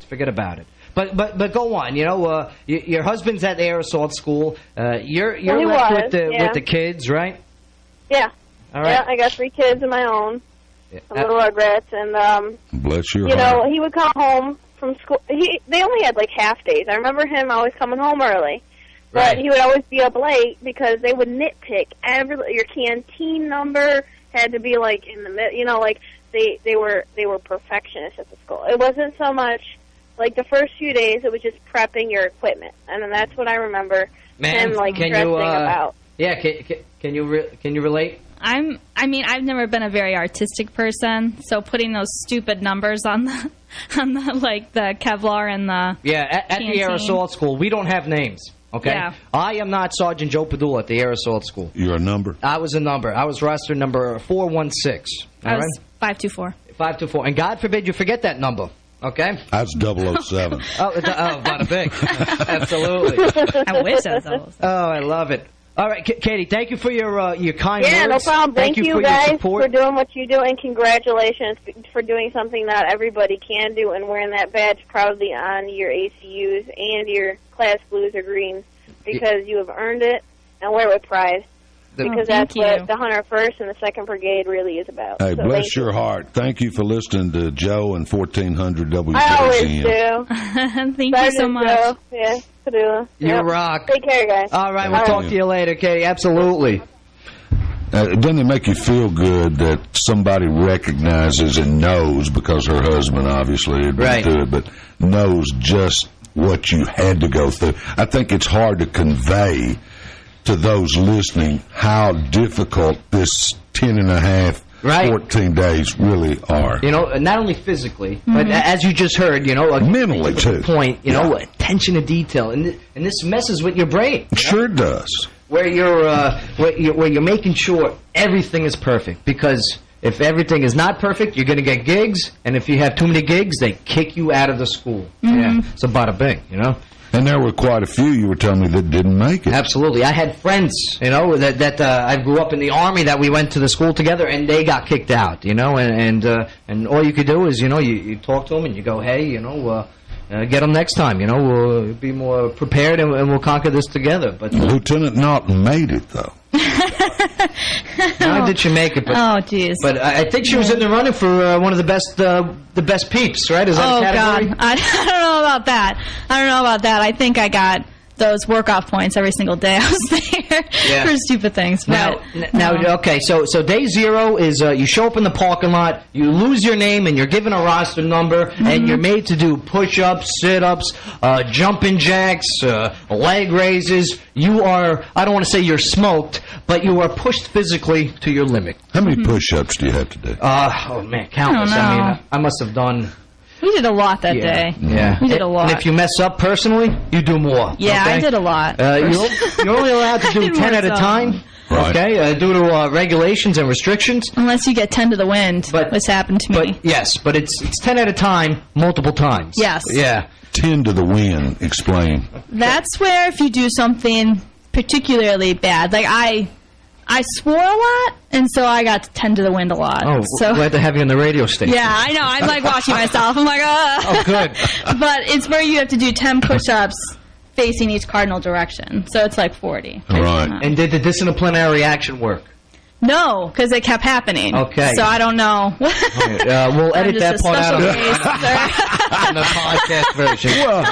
Forget about it. But go on. You know, your husband's at air assault school. You're left with the kids, right? Yeah. All right. Yeah, I got 3 kids of my own. Little regrets, and bless your you heart. know, he would come home from school. They only had like half days. I remember him always coming home early, but he would always be up late because they would nitpick your canteen number had to be like in the middle. You know, like they were perfectionists at the school. It wasn't so much like the first few days. It was just prepping your equipment, and then that's what I remember him like stressing about. Yeah, can you relate? I mean, I've never been a very artistic person, so putting those stupid numbers on the like the Kevlar and the at the air assault school, we don't have names. Okay, I am not Sergeant Joe Padula at the air assault school. You're a number. I was a number. I was roster number 416. I was 524. 524, and God forbid you forget that number. Okay, I was 007. Bada bing. Absolutely. I wish I was 007. Oh, I love it. All right, Katie, thank you for your kind words. Yeah, no problem. Thank you for guys your support. for doing what you do, and congratulations for doing something not everybody can do and wearing that badge proudly on your ACUs and your class blues or greens, because you have earned it, and wear it with pride. Because that's what the 101st and the 2nd Brigade really is about. Hey, so bless your heart. Thank you for listening to Joe and 1400 WJZM. I always do. Thank you so much. Joe. Yeah, Padula. You rock. Take care, guys. All right, we'll talk to you later, Katie. Absolutely. Doesn't it make you feel good that somebody recognizes and knows, because her husband obviously had been through it, but knows just what you had to go through? I think it's hard to convey to those listening how difficult this 10 and a half, 14 days really are. You know, not only physically, but as you just heard, you know, mentally too. Point, you know, attention to detail, and this messes with your brain. It sure does. Where you're making sure everything is perfect, because if everything is not perfect, you're going to get gigs, and if you have too many gigs, they kick you out of the school. Yeah, so bada bing, you know. And there were quite a few, you were telling me, that didn't make it. Absolutely. I had friends, you know, that I grew up in the Army, that we went to the school together, and they got kicked out, you know, and all you could do is, you know, you talk to them and you go, hey, you know, get them next time, you know, we'll be more prepared and we'll conquer this together. But Lieutenant Naughton made it, though. How did she make it? But, oh, jeez. But I think she was in the running for one of the best peeps, right? Is that a category? God. I don't know about that. I think I got those work-off points every single day I was there for stupid things. But, now, okay, so day 0 is you show up in the parking lot, you lose your name, and you're given a roster number, and you're made to do push-ups, sit-ups, jumping jacks, leg raises. You are, I don't want to say you're smoked, but you are pushed physically to your limit. How many push-ups do you have to do? Oh, man, countless. I mean, I must have done... We did a lot that day. Yeah. We did a lot. And if you mess up personally, you do more. Yeah, I did a lot. You're only allowed to do 10 at a time. Right. Okay, due to regulations and restrictions. Unless you get 10 to the wind, which happened to me. But it's 10 at a time, multiple times. Yes. Yeah. 10 to the wind, explain. That's where if you do something particularly bad, like I swore a lot, and so I got 10 to the wind a lot. Oh, so glad to have you on the radio station. Yeah, I know. I'm like watching myself. I'm like, oh, good. But it's where you have to do 10 push-ups facing each cardinal direction. So it's like 40. Right. And did the disciplinary action work? No, because it kept happening. Okay. So I don't know. We'll edit that part out of the podcast version. Well,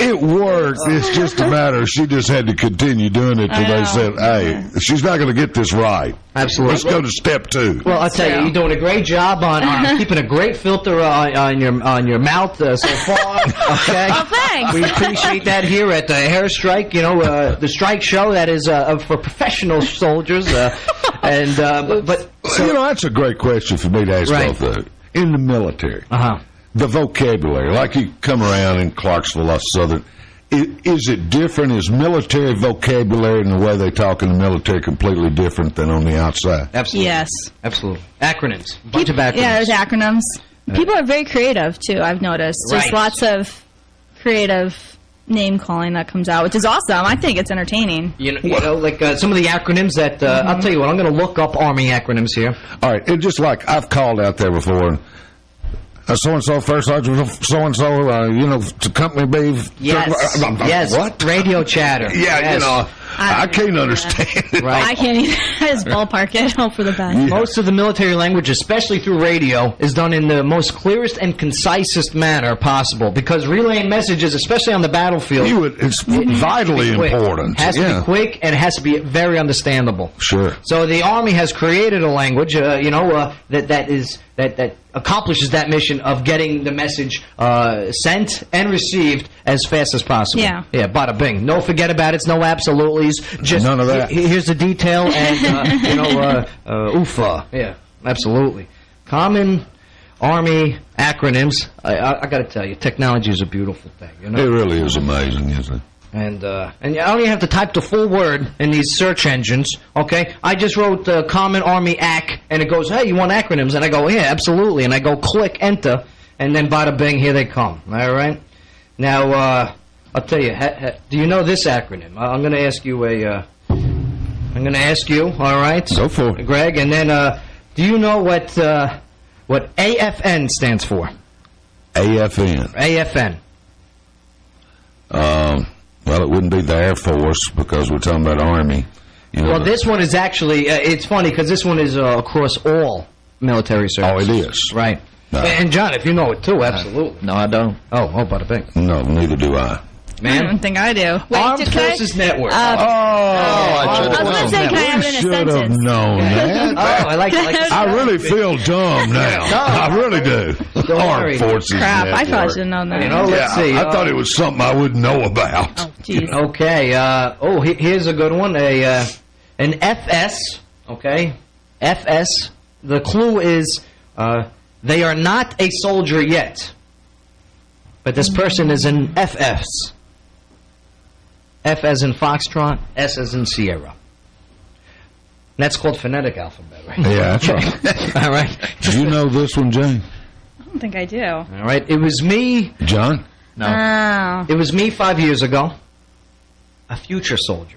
it worked. It's just a matter of she just had to continue doing it till they said, hey, she's not going to get this right. Absolutely. Let's go to step 2. Well, I'll tell you, you're doing a great job on keeping a great filter on your mouth so far. Okay. Oh, thanks. We appreciate that here at the Hair Strike. You know, the Strike Show that is for professional soldiers. But so, you know, that's a great question for me to ask both though. In the military, the vocabulary, like you come around in Clarksville, Southern. Is it different? Is military vocabulary and the way they talk in the military completely different than on the outside? Absolutely. Yes. Absolutely. Acronyms. A bunch of acronyms. Yeah, there's acronyms. People are very creative, too, I've noticed. Just lots of creative name-calling that comes out, which is awesome. I think it's entertaining. You know like some of the acronyms that, I'll tell you what, I'm going to look up Army acronyms here. All right. It's just like I've called out there before, and so-and-so, first sergeant, so-and-so, to company B. Yes. Yes. What? Radio chatter. Yeah, Yes. I can't understand it. Right. I can't either. I just ballpark it. Hope for the best. Yeah. Most of the military language, especially through radio, is done in the most clearest and concisest manner possible, because relaying messages, especially on the battlefield, It's vitally quick. important. It has to be quick, and it has to be very understandable. Sure. So the Army has created a language, that accomplishes that mission of getting the message sent and received as fast as possible. Yeah. Yeah, bada bing. No forget about it. No absolutely's. Just None of that. Here's the detail, and, UFA. Yeah, absolutely. Common Army acronyms. I got to tell you, technology is a beautiful thing. It really is amazing, isn't it? And you only have to type the full word in these search engines, okay? I just wrote Common Army AC, and it goes, hey, you want acronyms? And I go, yeah, absolutely. And I go, click, enter, and then bada bing, here they come. All right? Now, I'll tell you, do you know this acronym? I'm going to ask you all right? Go for it. Greg, and then, do you know what AFN stands for? AFN. AFN. Well, it wouldn't be the Air Force because we're talking about Army. Well, this one is actually, it's funny because this one is across all military services. Oh, it is? Right. No. And John, if you know it too, absolutely. No, I don't. Oh, bada bing. No, neither do I. I don't think I do. Wait, Armed Forces Network. I was going to say, can I have it in a should have sentence? known that. Oh, I like I really feel dumb now. I really do. worry. Armed Forces Crap, I Network. probably should have known that. Let's see. I thought it was something I wouldn't know about. Oh, jeez. Okay. Here's a good one. An FS. Okay. FS. The clue is they are not a soldier yet, but this person is an FS. F as in Foxtrot, S as in Sierra. That's called phonetic alphabet, right? Yeah, that's right. All right. Do you know this one, Jane? I don't think I do. All right. It was me. John? No. Oh. It was me 5 years ago. A future soldier.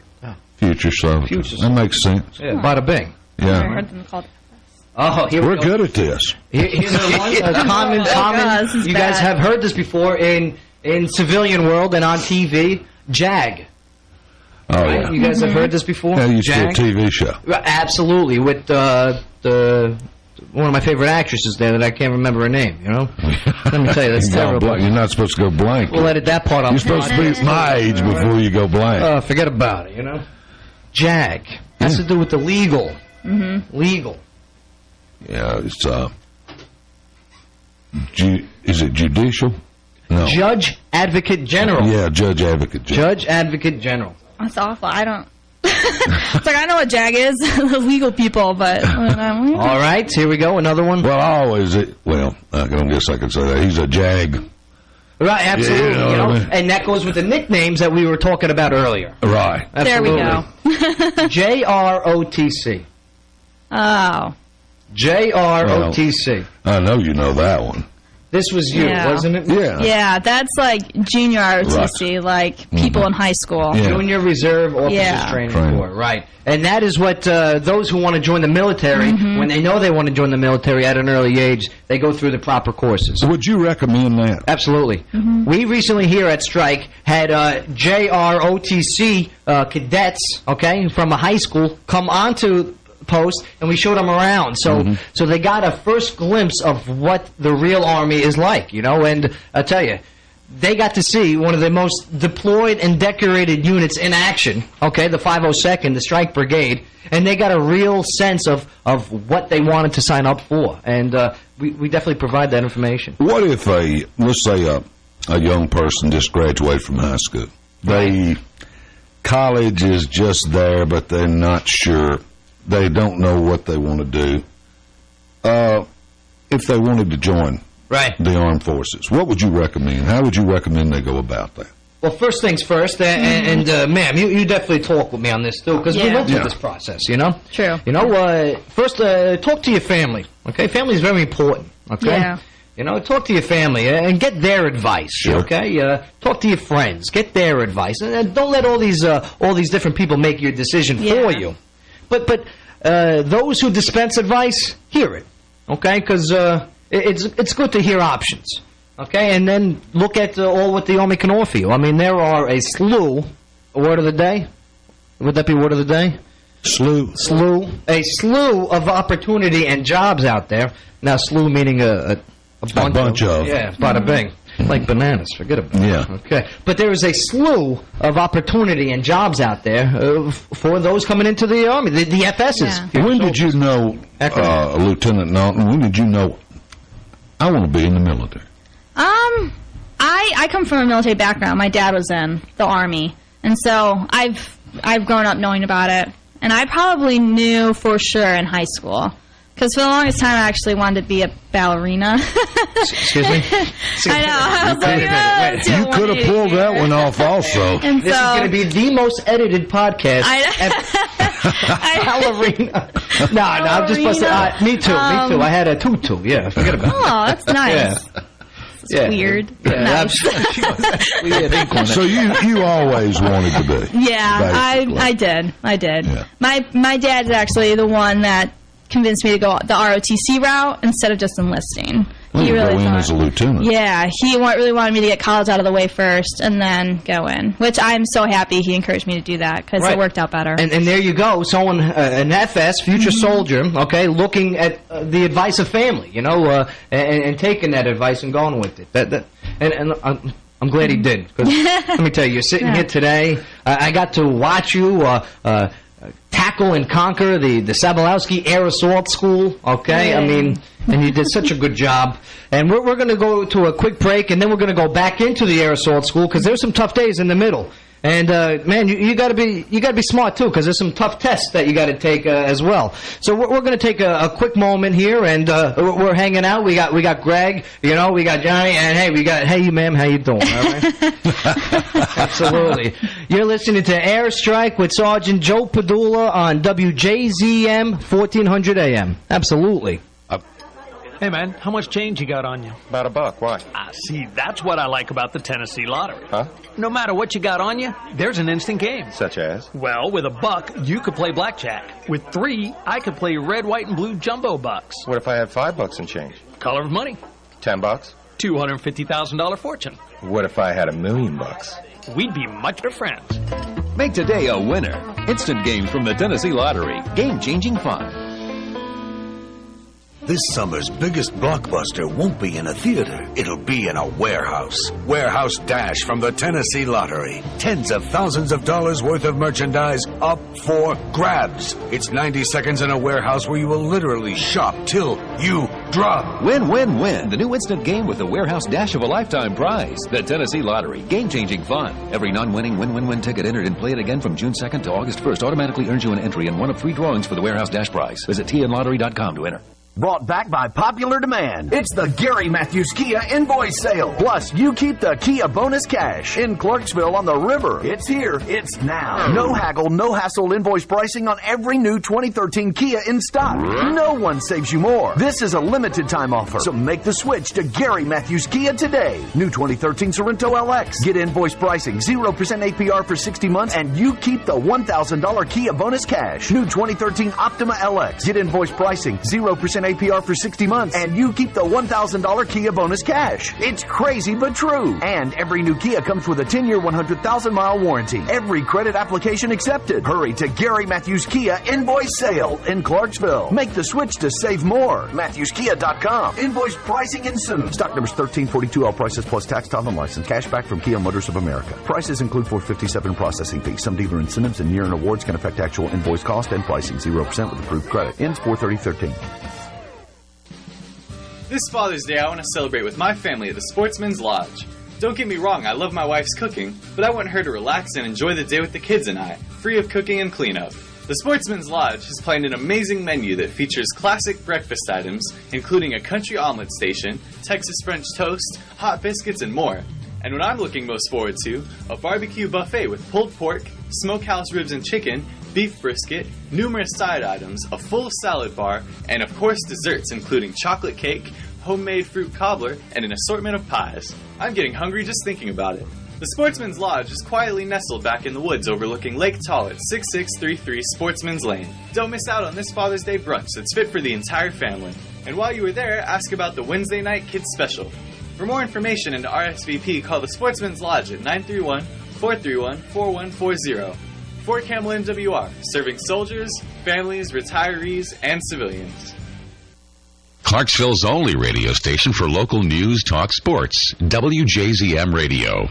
Future soldier. Future That makes sense. Yeah. Bada bing. I Yeah. heard them called. Oh, here we We're go. good at this. Here's a one. Common. God, this is You guys bad. have heard this before in civilian world and on TV. JAG. Oh, Right? yeah. You guys have heard this before? Yeah, used to be a JAG? TV show. Right, absolutely. With the one of my favorite actresses there that I can't remember her name, you know? Let me tell you, that's You go terrible. blank. You're not supposed to go blank. We'll edit that part You're off. supposed to be at my age before you go blank. Forget about it, you know? JAG. Has to do with the legal. Mm-hmm. Legal. Yeah, it's is it judicial? No. Judge Advocate General. Yeah, Judge Advocate General. Judge Advocate General. That's awful. I don't. It's like, I know what JAG is, the legal people, but. All right, here we go. Another one. Well, I always, I don't guess I can say that. He's a JAG. Right, absolutely. Yeah, you know what I mean? And that goes with the nicknames that we were talking about earlier. Right. There we go. JROTC. Oh. JROTC. I know you know that one. This was you, Yeah. wasn't it? Yeah. Yeah, that's like junior ROTC, like people in high school. Yeah. Junior Reserve Officers Yeah. Training Training. Corps, right. And that is what those who want to join the military, when they know they want to join the military at an early age, they go through the proper courses. Would you recommend that? Absolutely. We recently here at Strike had JROTC cadets, okay, from a high school come onto post, and we showed them around. So so they got a first glimpse of what the real Army is like, you know, and I'll tell you, they got to see one of the most deployed and decorated units in action, okay, the 502nd, the Strike Brigade, and they got a real sense of what they wanted to sign up for, and we definitely provide that information. What if let's say a young person just graduated from high school? College is just there, but they're not sure. They don't know what they want to do. If they wanted to join the armed forces, what would you recommend? How would you recommend they go about that? Well, first things first, and ma'am, you definitely talk with me on this too, because we Yeah. went through Yeah. this process, you know? True. You know, first, talk to your family, okay? Family is very important, okay? Yeah. You know, talk to your family and get their advice, Sure. okay? Talk to your friends, get their advice, and don't let all these different people make your decision for Yeah. you. But those who dispense advice, hear it, okay? Because it's good to hear options. Okay, and then look at all what the Army can offer you. I mean, there are a slew. Word of the day? Would that be word of the day? Slew. A slew of opportunity and jobs out there. Now, slew meaning a bunch of. Yeah, bada bing. Like bananas. Forget about it. Yeah. Okay. But there is a slew of opportunity and jobs out there for those coming into the Army, the FSs. Yeah. When did you know, Lieutenant Naughton, when did you know, I want to be in the military? I come from a military background. My dad was in the Army. And so I've grown up knowing about it. And I probably knew for sure in high school. Because for the longest time, I actually wanted to be a ballerina. Excuse me? I know. I was like, you could have pulled that one off also. And this is going to be the most edited podcast ballerina. No, I'm just busting. Me too. I had a tutu. Yeah, forget about it. Oh, that's nice. Yeah. Weird. Yeah, nice. weird. So you always wanted to be. Yeah, I did. Yeah. My dad's actually the one that convinced me to go the ROTC route instead of just enlisting. He really go in as a lieutenant. Yeah, he really wanted me to get college out of the way first and then go in, which I'm so happy he encouraged me to do that because it worked out better. And there you go, someone, an FS, future soldier, okay, looking at the advice of family, and taking that advice and going with it. And I'm glad he did. 'Cause let me tell you, you're sitting here today. I got to watch you tackle and conquer the Sabalowski Air Assault School, okay? Yeah. I mean, and you did such a good job. And we're going to go to a quick break, and then we're going to go back into the Air Assault School because there's some tough days in the middle. And man, you got to be smart too, because there's some tough tests that you got to take as well. So we're going to take a quick moment here, and we're hanging out. We got Greg, we got Johnny, and hey you ma'am, how you doing? All right. Absolutely. You're listening to Airstrike with Sergeant Joe Padula on WJZM 1400 AM. Absolutely. Hey, man, how much change you got on you? About $1. Why? See, that's what I like about the Tennessee Lottery. Huh? No matter what you got on you, there's an instant game. Such as? Well, with $1, you could play blackjack. With $3, I could play red, white, and blue jumbo bucks. What if I had $5 and change? Color of money. $10? $250,000 fortune. What if I had $1 million? We'd be much better friends. Make today a winner. Instant games from the Tennessee Lottery. Game-changing fun. This summer's biggest blockbuster won't be in a theater. It'll be in a warehouse. Warehouse Dash from the Tennessee Lottery. Tens of thousands of dollars worth of merchandise up for grabs. It's 90 seconds in a warehouse where you will literally shop till you drop. Win, win, win. The new instant game with the Warehouse Dash of a lifetime prize. The Tennessee Lottery. Game-changing fun. Every non-winning win-win-win ticket entered and played again from June 2nd to August 1st automatically earns you an entry in one of 3 drawings for the Warehouse Dash prize. Visit tnlottery.com to enter. Brought back by popular demand. It's the Gary Matthews Kia Invoice Sale. Plus, you keep the Kia bonus cash in Clarksville on the river. It's here. It's now. No haggle, no hassle invoice pricing on every new 2013 Kia in stock. No one saves you more. This is a limited time offer. So make the switch to Gary Matthews Kia today. New 2013 Sorrento LX. Get invoice pricing, 0% APR for 60 months, and you keep the $1,000 Kia bonus cash. New 2013 Optima LX. Get invoice pricing, 0% APR for 60 months, and you keep the $1,000 Kia bonus cash. It's crazy but true. And every new Kia comes with a 10-year, 100,000-mile warranty. Every credit application accepted. Hurry to Gary Matthews Kia Invoice Sale in Clarksville. Make the switch to save more. MatthewsKia.com. Invoice pricing ensues. Stock numbers 1342, all prices plus tax, title, and license. Cash back from Kia Motors of America. Prices include $457 processing fee. Some dealer incentives and year-end awards can affect actual invoice cost and pricing. 0% with approved credit. Ends 4/30/13. This Father's Day, I want to celebrate with my family at the Sportsman's Lodge. Don't get me wrong, I love my wife's cooking, but I want her to relax and enjoy the day with the kids and I, free of cooking and cleanup. The Sportsman's Lodge has planned an amazing menu that features classic breakfast items, including a country omelet station, Texas French toast, hot biscuits, and more. And what I'm looking most forward to, a barbecue buffet with pulled pork, smokehouse ribs and chicken, beef brisket, numerous side items, a full salad bar, and of course desserts including chocolate cake, homemade fruit cobbler, and an assortment of pies. I'm getting hungry just thinking about it. The Sportsman's Lodge is quietly nestled back in the woods overlooking Lake Tall at 6633 Sportsman's Lane. Don't miss out on this Father's Day brunch that's fit for the entire family. And while you were there, ask about the Wednesday Night Kids Special. For more information and to RSVP, call the Sportsman's Lodge at 931-431-4140. Fort Campbell MWR, serving soldiers, families, retirees, and civilians. Clarksville's only radio station for local news, talk, sports. WJZM Radio.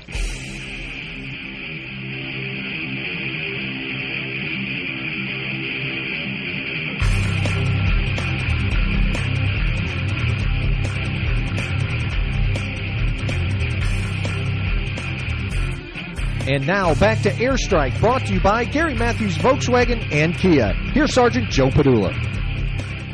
And now back to Airstrike, brought to you by Gary Matthews Volkswagen and Kia. Here's Sergeant Joe Padula.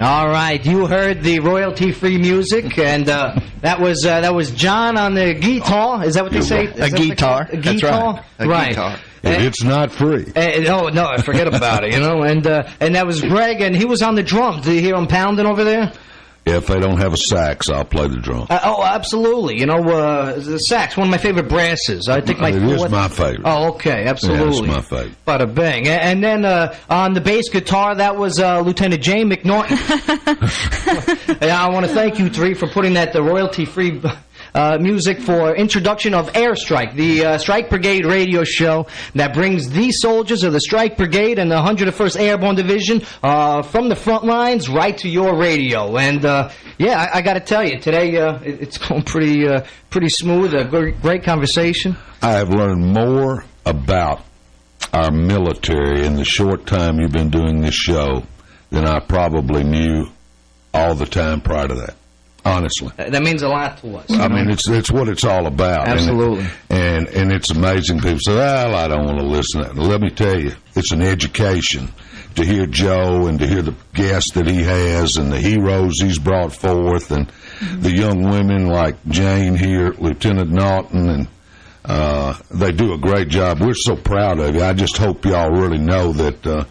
All right, you heard the royalty-free music, and that was John on the guitar. Is that what they say? A guitar. A guitar. That's right. Guitar. It's not free. No, forget about it. And that was Greg, and he was on the drums. Did you hear him pounding over there? If they don't have a sax, I'll play the drum. Absolutely. The sax, one of my favorite brasses. I think it is my favorite. Oh, okay, absolutely. Yeah, it's my favorite. Bada bang. And then on the bass guitar, that was Lieutenant Jane McNaughton. I want to thank you three for putting that royalty-free music for introduction of Airstrike, the Strike Brigade radio show that brings the soldiers of the Strike Brigade and the 101st Airborne Division from the front lines right to your radio. And I got to tell you, today it's going pretty smooth. A great conversation. I have learned more about our military in the short time you've been doing this show than I probably knew all the time prior to that. Honestly, that means a lot to us. I mean, it's what it's all about. Absolutely, and it's amazing. People say, "Well, I don't want to listen to that." Let me tell you, it's an education to hear Joe and to hear the guests that he has and the heroes he's brought forth, and the young women like Jane here, Lieutenant Naughton, and they do a great job. We're so proud of you. I just hope y'all really know that.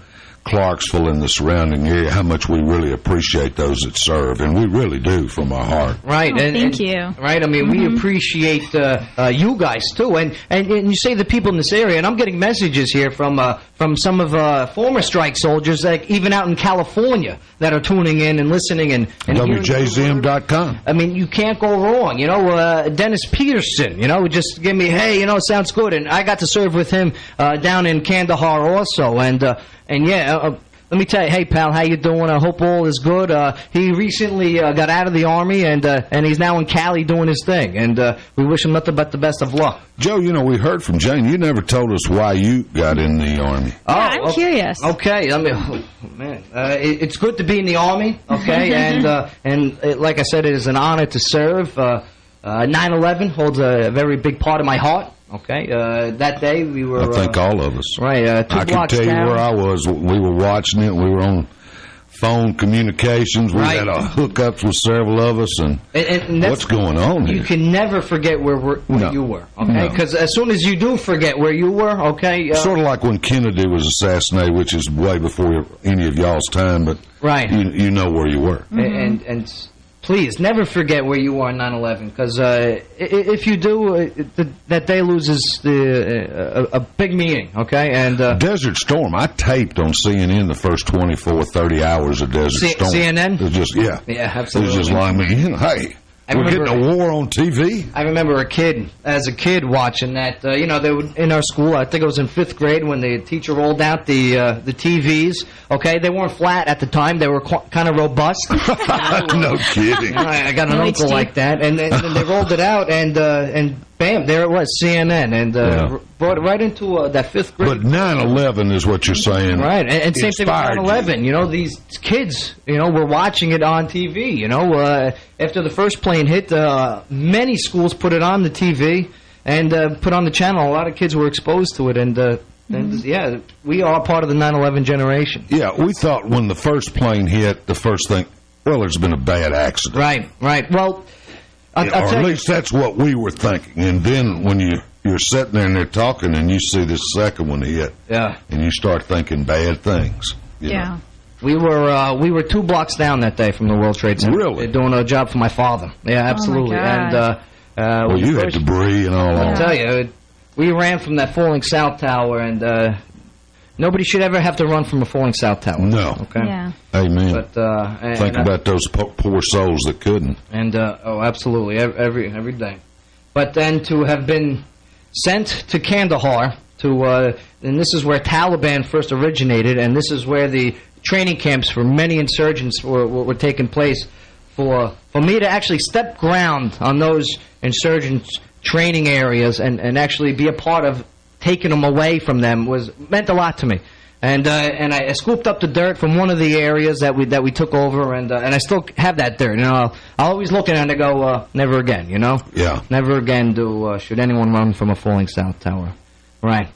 Clarksville and the surrounding area, how much we really appreciate those that serve, and we really do from our heart. Right, thank you. Right, I mean, we appreciate you guys too, and you say the people in this area, and I'm getting messages here from some of former strike soldiers, like even out in California, that are tuning in and listening and WJZM.com. I mean, you can't go wrong. Dennis Peterson, just give me, hey, sounds good, and I got to serve with him down in Kandahar also, and yeah, let me tell you, hey, pal, how you doing? I hope all is good. He recently got out of the Army, and he's now in Cali doing his thing, and we wish him nothing but the best of luck. Joe, we heard from Jane. You never told us why you got in the Army. Yeah, I'm curious. Okay, I mean, man, it's good to be in the Army, okay, and like I said, it is an honor to serve. 9/11 holds a very big part of my heart. Okay, that day we were... I think all of us. Right, 2 I blocks can tell down. you where I was. We were watching it. We were on phone communications. We had hookups with several of us, and what's going on here? You can never forget where you were, okay? Because as soon as you do forget where you were, okay... sort of like when Kennedy was assassinated, which is way before any of y'all's time, but you know where you were. And please, never forget where you were on 9/11, because if you do, that day loses a big meaning, okay? And Desert Storm, I taped on CNN the first 24, 30 hours of Desert Storm. CNN? It was just, yeah, absolutely. It was just like, hey, we're getting a war on TV. I remember as a kid watching that. They would, in our school, I think it was in 5th grade, when the teacher rolled out the TVs. Okay, they weren't flat at the time; they were kind of robust. No kidding. I got an uncle like that, and they rolled it out, and bam, there it was, CNN, and brought it right into that 5th grade. But 9/11 is what you're saying, right? And same thing with 9/11. These kids, were watching it on TV. After the first plane hit, many schools put it on the TV and put on the channel. A lot of kids were exposed to it, and we are part of the 9/11 generation. Yeah, we thought when the first plane hit, the first thing, there's been a bad accident. Right. Well, or at least that's what we were thinking. And then when you're sitting there and they're talking, and you see this second one hit, and you start thinking bad things. You know. We were 2 blocks down that day from the World Trade Center. Really? Doing a job for my father. Yeah, absolutely. Oh my God. And you had debris and all that. I'll tell you, we ran from that falling South Tower, and nobody should ever have to run from a falling south tower. No. Okay. Yeah. Amen. But think about those poor souls that couldn't. And absolutely, every day. But then to have been sent to Kandahar and this is where Taliban first originated, and this is where the training camps for many insurgents were taking place. For me to actually step ground on those insurgents' training areas and actually be a part of taking them away from them meant a lot to me. And I scooped up the dirt from one of the areas that we took over, and I still have that dirt. You know, I'll always look at it and go, never again. You know, never again should anyone run from a falling south tower, right?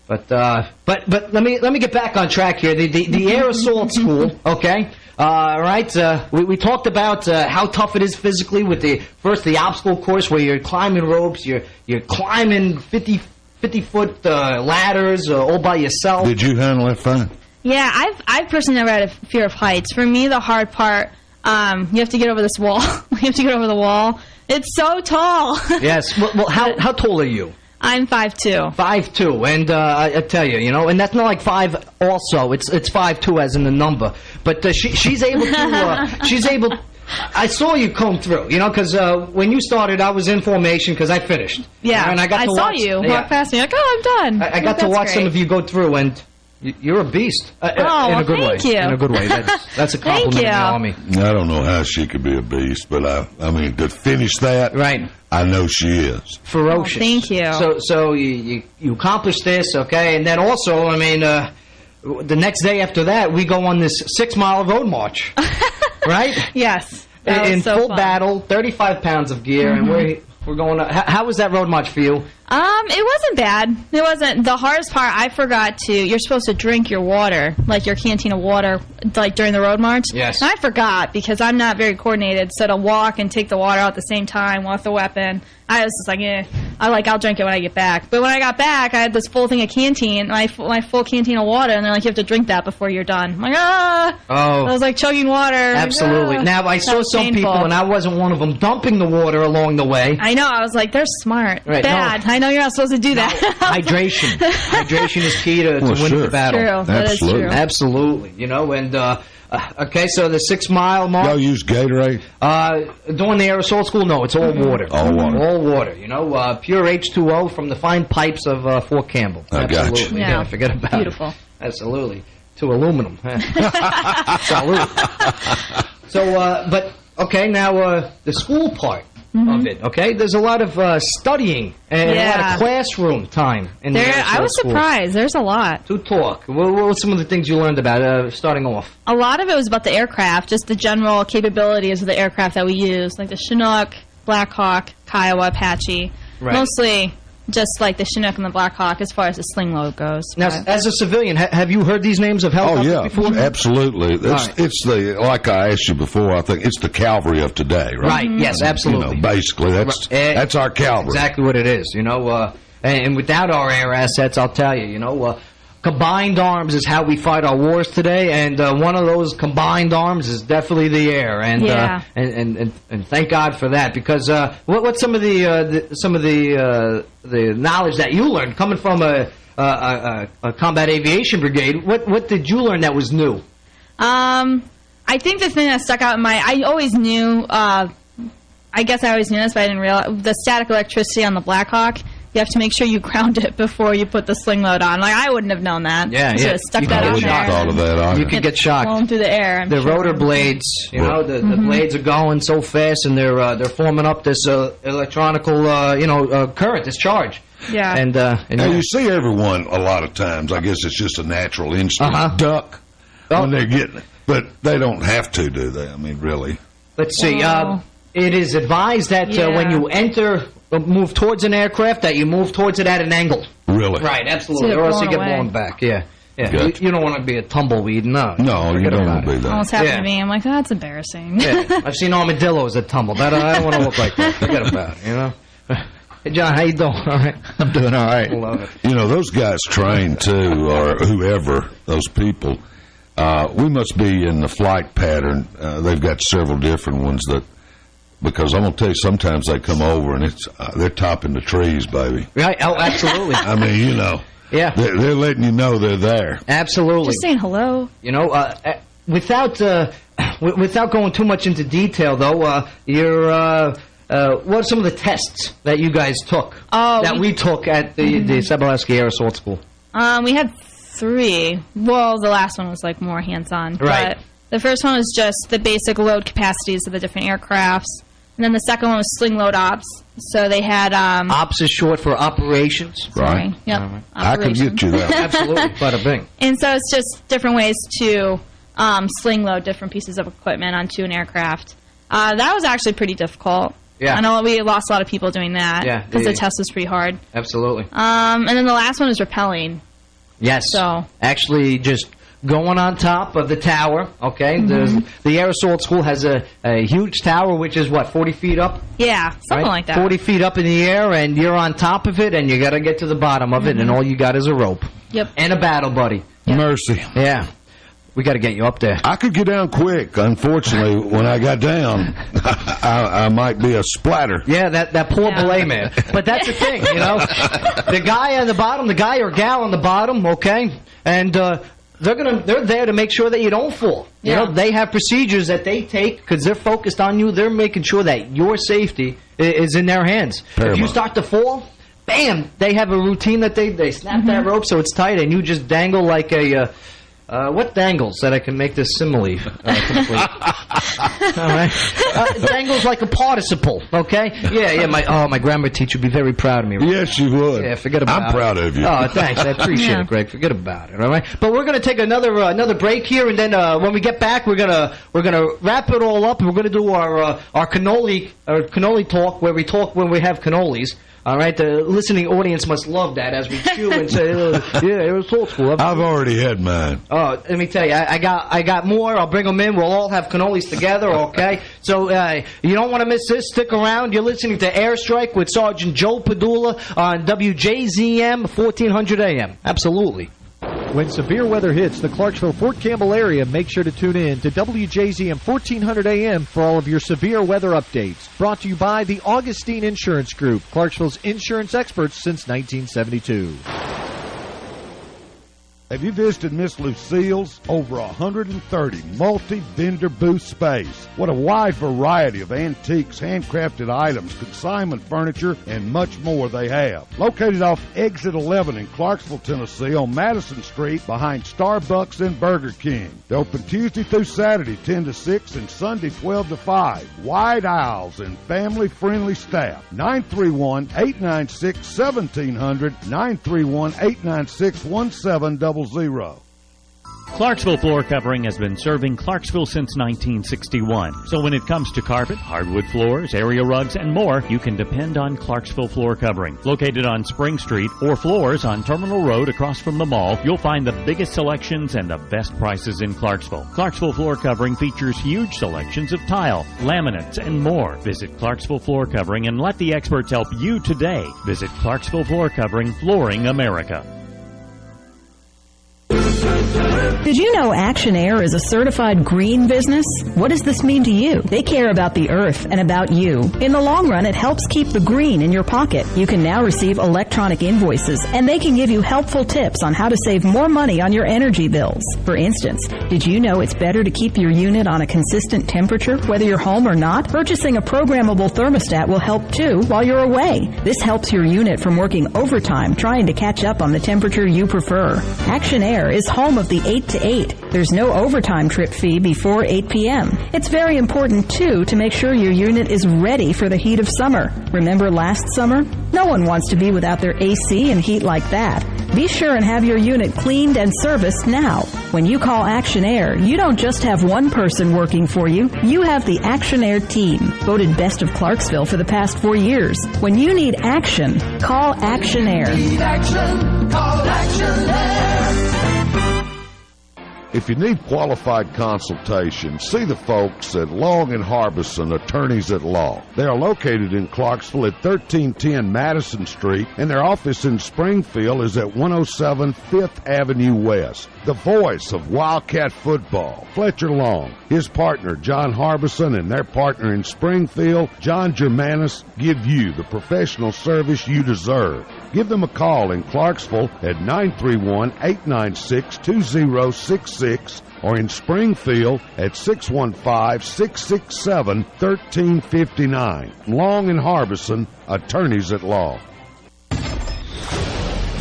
But let me get back on track here. The air assault school, okay. Right, we talked about how tough it is physically with the obstacle course where you're climbing ropes, you're climbing 50-foot ladders all by yourself. Did you handle it fine? Yeah, I've personally never had a fear of heights. For me, the hard part, you have to get over this wall. You have to get over the wall. It's so tall. Yes. Well, how tall are you? I'm 5'2". 5'2", and I tell you, you know, and that's not like 5. Also, it's 5'2" as in the number. But she's able to. She's able. I saw you comb through, you know, because when you started, I was in formation because I finished. Yeah, and I saw you walk past me like, oh, I'm done. I got to watch some of you go through, and you're a beast. In a good way. Thank you. In a good way. That's a compliment in the Army. I don't know how she could be a beast, but I mean, to finish that, right? I know she is. Ferocious. Oh, thank you. So you accomplished this, okay? And then also, I mean, the next day after that, we go on this 6-mile road march, right? Yes. In so full fun. battle, 35 pounds of gear, and we're going. How was that road march for you? It wasn't bad. It wasn't. The hardest part, I forgot to. You're supposed to drink your water, like your canteen of water, like during the road march. Yes. And I forgot because I'm not very coordinated. So to walk and take the water out at the same time with the weapon, I was just like, I'll drink it when I get back. But when I got back, I had this full thing of canteen, my full canteen of water, and they're like, you have to drink that before you're done. I'm like, Oh. I was like chugging water. Absolutely. Now, I saw some people, and I wasn't one of them, dumping the water along the way. I know. I was like, they're smart. Right, bad. No. I know you're not supposed to do that. Hydration. Hydration is key to winning the battle. True. That is true. Absolutely. You know, and okay, so the 6-mile mark. Y'all use Gatorade? During the air assault school, no, it's all water. All water. All water. You know, pure H2O from the fine pipes of Fort Campbell. I got you. Yeah, forget about Beautiful. it. Absolutely. To aluminum. Salute. So, but okay, now the school part of it. Okay, there's a lot of studying and a lot of classroom time in the air assault I was school. surprised. There's a lot. To talk. What were some of the things you learned about starting off? A lot of it was about the aircraft, just the general capabilities of the aircraft that we use, like the Chinook, Black Hawk, Kiowa, Apache. Right. Mostly just like the Chinook and the Black Hawk as far as the sling load goes. Now, as a civilian, have you heard these names of helicopters before? Absolutely. It's the, like I asked you before, I think it's the cavalry of today, right? Right, yes, absolutely. You know, basically, that's our cavalry. Exactly what it is, you know. And without our air assets, I'll tell you, you know, combined arms is how we fight our wars today, and one of those combined arms is definitely the air, and and thank God for that. Because what's some of the knowledge that you learned coming from a combat aviation brigade? What did you learn that was new? I think the thing that stuck out in I always knew. I guess I always knew this, but I didn't realize the static electricity on the Black Hawk. You have to make sure you ground it before you put the sling load on. Like, I wouldn't have known that. Yeah, you should have stuck that on there. Thought of that, you could get shocked. Flown through the air. The rotor blades, you know, the blades are going so fast, and they're forming up this electronical, current, this charge. Yeah. And you see everyone a lot of times. I guess it's just a natural instinct. Duck when they're getting it, but they don't have to, do they? I mean, really. Let's see. It is advised that when you move towards an aircraft, that you move towards it at an angle. Really? Right, absolutely. Or else you get blown back. Yeah. Gotcha. You don't want to be a tumbleweed, no. No, you don't want to be that. Almost happened to me. I'm like, that's embarrassing. Yeah. I've seen armadillos that tumble. I don't want to look like that. Forget about it, you know? Hey, John, how you doing? All right? I'm doing all right. Love it. You know, those guys train, too, or whoever, those people. We must be in the flight pattern. They've got several different ones that Because I'm going to tell you, sometimes they come over and they're topping the trees, baby. Right? Oh, absolutely. I mean, you know. Yeah. They're letting you know they're there. Absolutely. Just saying hello. You know, without going too much into detail, though, what are some of the tests that you guys took? We took at the Sobolewski Air Assault School? We had 3. Well, the last one was like more hands-on. Right. But the first one was just the basic load capacities of the different aircrafts. And then the second one was sling load ops. So they had... Ops is short for operations. Right. Yep. Right. I could get you that. Absolutely. Bada bing. And so it's just different ways to sling load different pieces of equipment onto an aircraft. That was actually pretty difficult. Yeah. I know we lost a lot of people doing that. Yeah. Because the test was pretty hard. Absolutely. And then the last one was rappelling. Yes. So actually just going on top of the tower, okay? The Air Assault School has a huge tower, which is, 40 feet up? Yeah, something like that. 40 feet up in the air, and you're on top of it, and you got to get to the bottom of it, and all you got is a rope. Yep. And a battle buddy. Yep. Mercy. Yeah. We got to get you up there. I could get down quick. Unfortunately, when I got down, I might be a splatter. Yeah, that poor belay man. But that's the thing, you know. The guy on the bottom, the guy or gal on the bottom, okay, and they're there to make sure that you don't fall. You know, they have procedures that they take because they're focused on you. They're making sure that your safety is in their hands. If you start to fall, bam, they have a routine that they snap that rope so it's tight, and you just dangle like a... what dangles that I can make this simile complete? All right. Dangles like a participle, okay? Yeah, my grammar teacher would be very proud of me. Right? Yes, you would. Yeah, forget about it. I'm proud of you. Oh, thanks. I appreciate it, Greg. Forget about it, all right? But we're going to take another break here, and then when we get back, we're gonna wrap it all up, and we're going to do our cannoli talk, where we talk when we have cannolis. All right, the listening audience must love that as we chew and say, "Yeah, it was old school." I've already had mine. Oh, let me tell you, I got more. I'll bring them in. We'll all have cannolis together, okay? So you don't want to miss this. Stick around. You're listening to Airstrike with Sergeant Joe Padula on WJZM 1400 AM. Absolutely. When severe weather hits the Clarksville-Fort Campbell area, make sure to tune in to WJZM 1400 AM for all of your severe weather updates. Brought to you by the Augustine Insurance Group, Clarksville's insurance experts since 1972. Have you visited Miss Lucille's? Over 130 multi-vendor booth space. What a wide variety of antiques, handcrafted items, consignment furniture, and much more they have. Located off Exit 11 in Clarksville, Tennessee on Madison Street behind Starbucks and Burger King. They're open Tuesday through Saturday 10 to 6 and Sunday 12 to 5. Wide aisles and family-friendly staff. 931-896-1700, 931-896-1700. Clarksville Floor Covering has been serving Clarksville since 1961. So when it comes to carpet, hardwood floors, area rugs, and more, you can depend on Clarksville Floor Covering. Located on Spring Street or floors on Terminal Road across from the mall, you'll find the biggest selections and the best prices in Clarksville. Clarksville Floor Covering features huge selections of tile, laminates, and more. Visit Clarksville Floor Covering and let the experts help you today. Visit Clarksville Floor Covering, Flooring America. Did you know Action Air is a certified green business? What does this mean to you? They care about the earth and about you. In the long run, it helps keep the green in your pocket. You can now receive electronic invoices, and they can give you helpful tips on how to save more money on your energy bills. For instance, did you know it's better to keep your unit on a consistent temperature, whether you're home or not? Purchasing a programmable thermostat will help too while you're away. This helps your unit from working overtime trying to catch up on the temperature you prefer. Action Air is home of the 8 to 8. There's no overtime trip fee before 8 p.m. It's very important, too, to make sure your unit is ready for the heat of summer. Remember last summer? No one wants to be without their AC and heat like that. Be sure and have your unit cleaned and serviced now. When you call Action Air, you don't just have one person working for you. You have the Action Air team, voted best of Clarksville for the past 4 years. When you need action, call Action Air. Need action, call Action Air. If you need qualified consultation, see the folks at Long & Harbison, Attorneys at Law. They are located in Clarksville at 1310 Madison Street, and their office in Springfield is at 107 5th Avenue West. The voice of Wildcat football, Fletcher Long, his partner John Harbison, and their partner in Springfield, John Germanis, give you the professional service you deserve. Give them a call in Clarksville at 931-896-2066 or in Springfield at 615-667-1359. Long & Harbison, Attorneys at Law.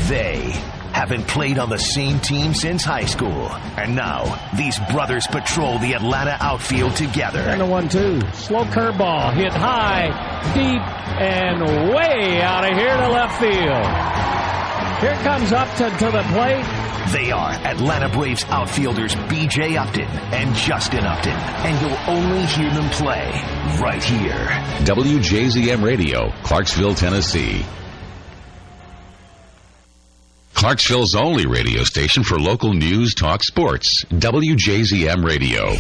They haven't played on the same team since high school. And now, these brothers patrol the Atlanta outfield together. And the 1-2. Slow curveball. Hit high, deep, and way out of here to left field. Here comes Upton to the plate. They are Atlanta Braves outfielders B.J. Upton and Justin Upton. And you'll only hear them play right here. WJZM Radio, Clarksville, Tennessee. Clarksville's only radio station for local news, talk, sports. WJZM Radio.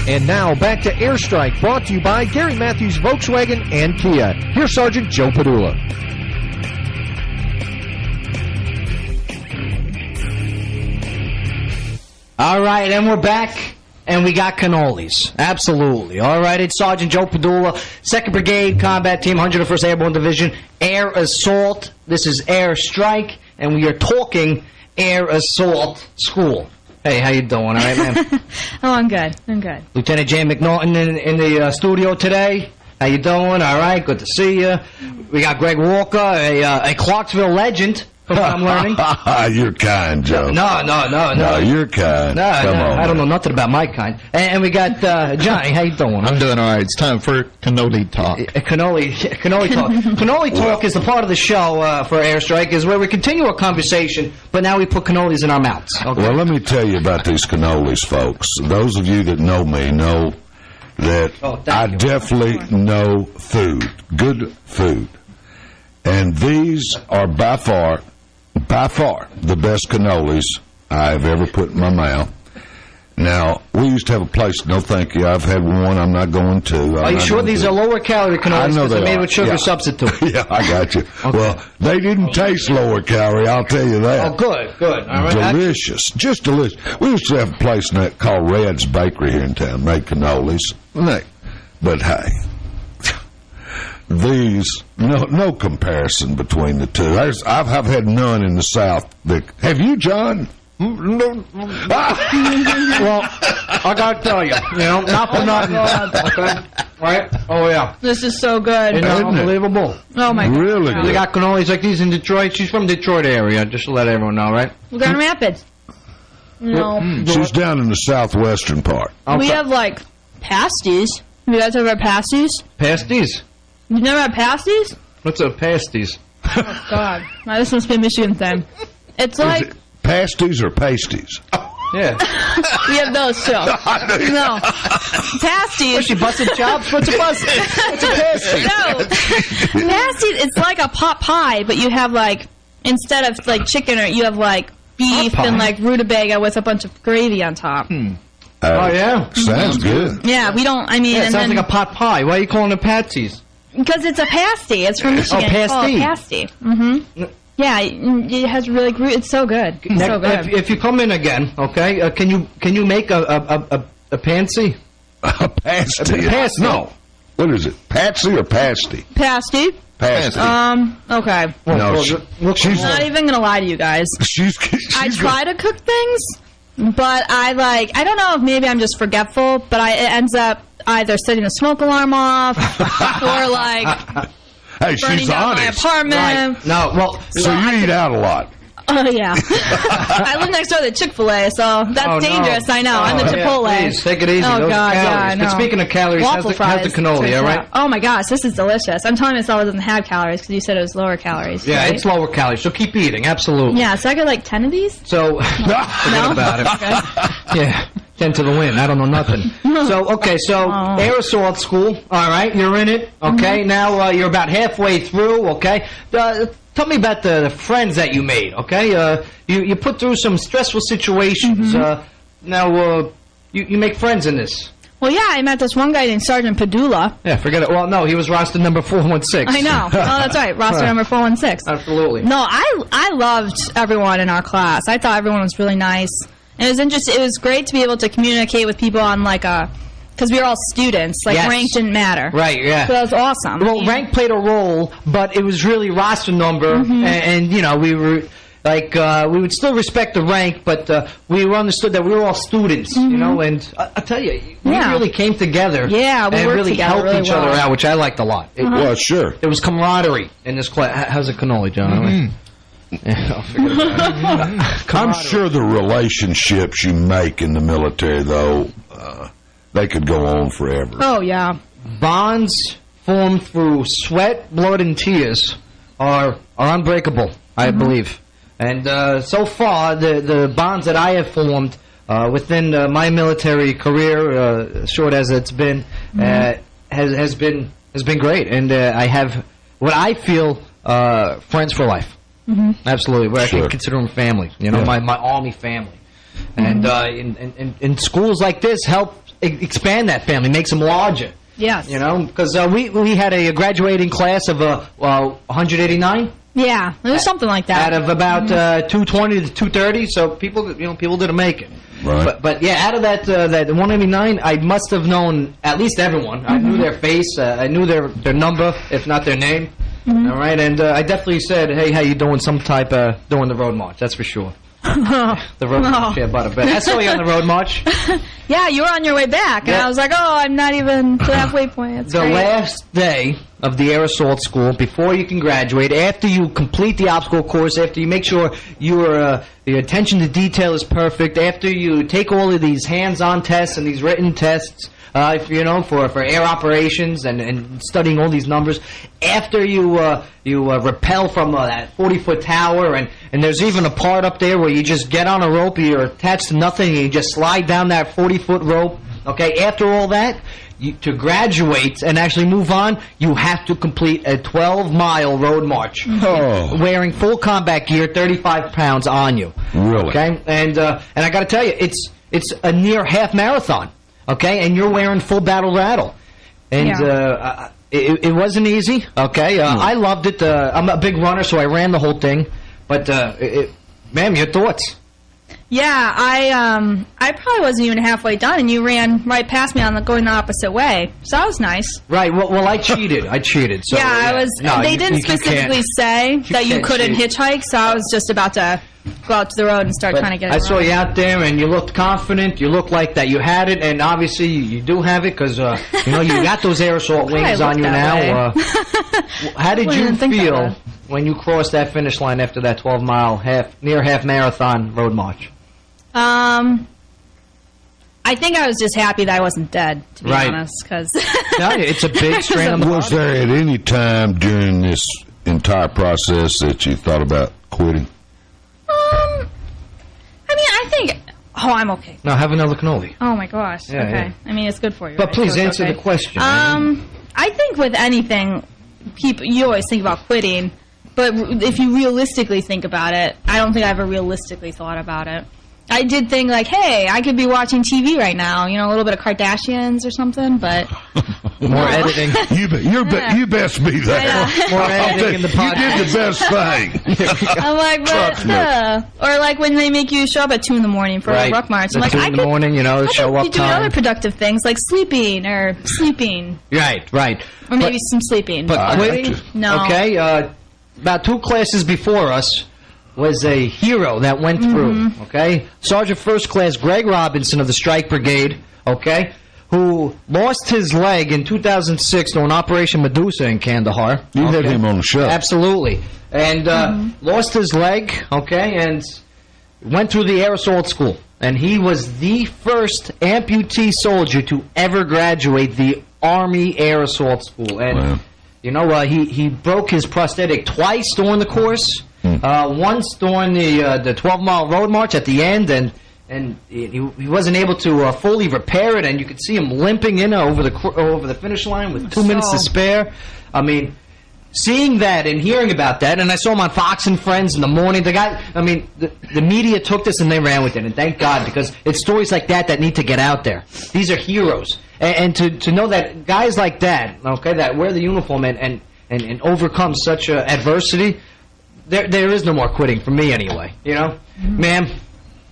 And now back to Airstrike, brought to you by Gary Matthews Volkswagen and Kia. Here's Sergeant Joe Padula. All right, and we're back, and we got cannolis. Absolutely. All right, it's Sergeant Joe Padula, 2nd Brigade Combat Team, 101st Airborne Division, Air Assault. This is Air Strike, and we are talking Air Assault School. Hey, how you doing? All right, man? Oh, I'm good. I'm good. Lieutenant Jay McNaughton in the studio today. How you doing? All right, good to see you. We got Greg Walker, a Clarksville legend. From what I'm learning. You're kind, Joe. No, you're kind. Come on, I don't know nothing about my kind. And we got Johnny. How you doing? I'm doing all right. It's time for cannoli talk. Cannoli talk. Cannoli talk is the part of the show for Airstrike is where we continue a conversation, but now we put cannolis in our mouths. Okay. Well, let me tell you about these cannolis, folks. Those of you that know me know that I definitely know food, good food. And these are by far the best cannolis I've ever put in my mouth. Now, we used to have a place, no thank you, I've had one, I'm not going to. Are you sure these are lower calorie cannolis? I know they're made with sugar substitute. Yeah, I got you. Okay. Well, they didn't taste lower calorie, I'll tell you that. Oh, good. All right. Delicious, just delicious. We used to have a place called Red's Bakery here in town, made cannolis. But hey, these, no comparison between the two. I've had none in the South. Have you, John? Well, I gotta tell you, not for nothing. Okay, right? Oh yeah, this is so good. Isn't it unbelievable? Oh my God! Really good. They got cannolis like these in Detroit. She's from Detroit area, just to let everyone know, right? Grand Rapids. No, she's down in the southwestern part. Okay. We have like pasties. You guys ever had pasties? Pasties. You never had pasties? What's a pasties? Oh God, now, this must be a Michigan thing. It's like pasties or pasties. Yeah. We have those too. No. Pasties. What's she busting chops? What's a bus? What's a pasty? No. Pasties, it's like a pot pie, but you have like, instead of like chicken, or you have like beef and like rutabaga with a bunch of gravy on top. Oh, yeah? Sounds good. Yeah, we don't, it sounds like a pot pie. Why are you calling it pasties? Because it's a pasty. It's from Michigan. Oh, pasty. It's called a pasty. Mm-hmm. Yeah, it has really it's so good. It's so good. If you come in again, okay, can you make a pansy? A pasty? A pasty. No. What is it? Patsy or pasty? Pasty. Pasty. Okay. No, she's not even gonna lie to you guys. I try to cook things, but I don't know if maybe I'm just forgetful, but it ends up either setting the smoke alarm off or like hey, burning she's down honest. my apartment. Right. No, well, so you eat out a lot. Oh, yeah. I live next door to Chick-fil-A, so that's dangerous, I know. And the Chipotle. Yeah, please, take it easy. Oh, Those God, calories. yeah, I know. But speaking of calories, how's the cannoli, all right? Oh, my gosh, this is delicious. I'm telling myself it doesn't have calories because you said it was lower calories. Yeah, right? it's lower calories, so keep eating, absolutely. Yeah, so I got like 10 of these? So, forget about it. Okay. Yeah, 10 to the win. I don't know nothing. So, air assault school, all right, you're in it, okay? Now you're about halfway through, okay? Tell me about the friends that you made, okay? You put through some stressful situations. Now, you make friends in this. Well, yeah, I met this one guy named Sergeant Padula. Yeah, forget it. Well, no, he was roster number 416. I know. Oh, that's right. Roster number 416. Absolutely. No, I loved everyone in our class. I thought everyone was really nice. And it was interesting. It was great to be able to communicate with people on like a... Because we were all students. Like, rank didn't matter. Right, yeah. So that was awesome. Well, rank played a role, but it was really roster number. And you know, we were... Like, we would still respect the rank, but we understood that we were all students, you know, and I tell you, we really came together and really helped each other out, which I liked a lot. Well, sure. There was camaraderie in this class. How's the cannoli, John? Yeah, I'll figure it out. I'm sure the relationships you make in the military, though, they could go on forever. Oh, yeah. Bonds formed through sweat, blood, and tears are unbreakable, I believe. And so far, the bonds that I have formed within my military career, short as it's been, has been great. And I have what I feel friends for life. Absolutely, where I can consider them family. You know, my Army family. And in schools like this, help expand that family, makes them larger. Yes. You know, because we had a graduating class of 189. Yeah, it was something like that. Out of about 220 to 230, so people didn't make it. Right. But yeah, out of that 189, I must have known at least everyone. I knew their face, I knew their number, if not their name. All right, and I definitely said, "Hey, how you doing?" Some type doing the road march. That's for sure. The road march, yeah, but I saw you on the road march. Yeah, you were on your way back, and I was like, "Oh, I'm not even to the halfway point." It's the great. last day of the air assault school, before you can graduate, after you complete the obstacle course, after you make sure your attention to detail is perfect, after you take all of these hands-on tests and these written tests, for air operations and studying all these numbers, after you rappel from that 40-foot tower, and there's even a part up there where you just get on a rope, you're attached to nothing, and you just slide down that 40-foot rope. Okay, after all that, to graduate and actually move on, you have to complete a 12-mile road march, wearing full combat gear, 35 pounds on you. Really? Okay, and I got to tell you, it's a near half marathon. Okay, and you're wearing full battle rattle, and it wasn't easy. Okay, I loved it. I'm a big runner, so I ran the whole thing. But, ma'am, your thoughts? Yeah, I probably wasn't even halfway done, and you ran right past me going the opposite way. So that was nice. Right. Well, I cheated. So, yeah, I was. No, they didn't specifically say that you couldn't hitchhike, so I was just about to go out to the road and start trying to get it. I saw you out there, and you looked confident. You looked like that you had it, and obviously you do have it because you got those air assault wings on you now. How did you feel when you crossed that finish line after that 12-mile near half marathon road march? I think I was just happy that I wasn't dead, to be honest, because it's a big strain on the body. Was there at any time during this entire process that you thought about quitting? I mean, I think... Oh, I'm okay. Now have another cannoli. Oh, my gosh. Yeah, okay. yeah. I mean, it's good for you. But right? please So answer okay. the question. I think with anything, you always think about quitting, but if you realistically think about it, I don't think I ever realistically thought about it. I did think, like, hey, I could be watching TV right now, a little bit of Kardashians or something, but... More editing. You best be there. More editing in the podcast. You did the best thing. I'm like, but, or like when they make you show up at 2 in the morning for a ruck march. I'm like, 2 in the morning, show up you do other productive things like sleeping. Right. Or maybe some sleeping. But quitting? No. Okay, about 2 classes before us was a hero that went through, okay? Sergeant First Class Greg Robinson of the Strike Brigade, okay? who lost his leg in 2006 to an Operation Medusa in Kandahar. You had him on the show. Absolutely. And lost his leg, and went through the air assault school. And he was the first amputee soldier to ever graduate the Army Air Assault School. And, he broke his prosthetic twice during the course. Once during the 12-mile road march at the end, and he wasn't able to fully repair it, and you could see him limping in over the finish line with 2 minutes to spare. I mean, seeing that and hearing about that, and I saw him on Fox and Friends in the morning. The media took this and they ran with it, and thank God, because it's stories like that need to get out there. These are heroes, and to know that guys like that, that wear the uniform and overcome such adversity, there is no more quitting for me anyway. Ma'am.